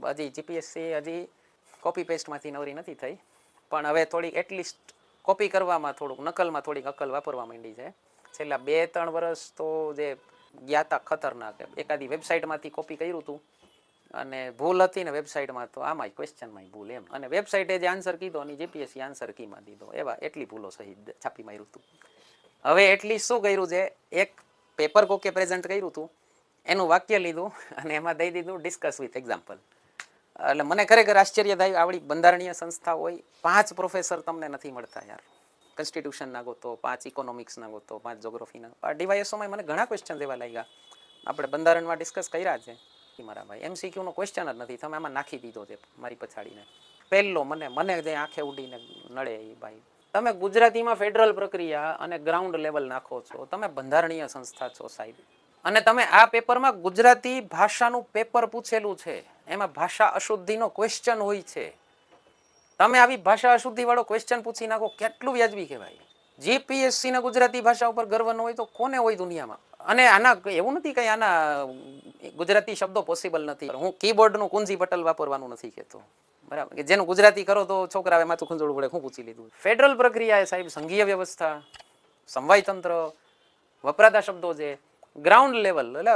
હજી જીપીએસસી હજી કોપી પેસ્ટમાંથી નવરી નથી થઈ, પણ હવે થોડીક એટલીસ્ટ કોપી કરવામાં થોડુંક નકલમાં થોડીક અકલ વાપરવા માંડી છે. છેલ્લા 2-3 વર્ષ તો જે ગયા તા ખતરનાક, એકાદી વેબસાઇટમાંથી કોપી કર્યું હતું અને ભૂલ હતી ને વેબસાઇટમાં, તો આમાં ક્વેશ્ચનમાં ભૂલ એમ, અને વેબસાઇટે જે આન્સર કીધો અને જીપીએસસી આન્સર કીમાં દીધો, એવા એટલી ભૂલો સહિત છાપી માર્યું હતું. હવે એટલી શું કર્યું છે, એક પેપર કોકે પ્રેઝન્ટ કર્યું હતું એનું વાક્ય લીધું અને એમાં દઈ દીધું ડિસ્કસ વિથ એક્ઝામ્પલ. એટલે મને ખરેખર આશ્ચર્ય થાય, આવડી બંધારણીય સંસ્થા હોય, 5 પ્રોફેસર તમને નથી મળતા યાર. કોન્સ્ટિટ્યુશનના ગોતો, 5 ઇકોનોમિક્સના ગોતો, 5 જોગ્રાફીના. આ ડીવાયએસઓમાં મને ઘણા ક્વેશ્ચન એવા લાગ્યા, આપણે બંધારણમાં ડિસ્કસ કર્યા છે મારા ભાઈ, એમસીક્યુનો ક્વેશ્ચન જ નથી, તમે આમાં નાખી દીધો છે મારી પછાડીને. પહેલો મને જે આંખે ઉડીને નડે એ ભાઈ, તમે ગુજરાતીમાં ફેડરલ પ્રક્રિયા અને ગ્રાઉન્ડ લેવલ નાખો છો, તમે બંધારણીય સંસ્થા છો સાહેબ, અને તમે આ પેપરમાં ગુજરાતી ભાષાનું પેપર પૂછેલું છે, એમાં ભાષા અશુદ્ધિનો ક્વેશ્ચન હોય છે, તમે આવી ભાષા અશુદ્ધિ વાળો ક્વેશ્ચન પૂછી નાખો, કેટલું વ્યાજબી કહેવાય? જીપીએસસી ને ગુજરાતી ભાષા ઉપર ગર્વ ન હોય તો કોને હોય દુનિયામાં? અને આના એવું નથી કે આના ગુજરાતી શબ્દો પોસિબલ નથી. હું કીબોર્ડનું કુંજી પટલ વાપરવાનું નથી કહેતો, બરાબર, કે જેનું ગુજરાતી કરો તો છોકરા આવે માથું ખંજોળવું પડે, હું પૂછી લીધું. ફેડરલ પ્રક્રિયા એ સાહેબ સંઘીય વ્યવસ્થા, સમવાય તંત્ર, વપરાતા શબ્દો છે, ગ્રાઉન્ડ લેવલ, એટલે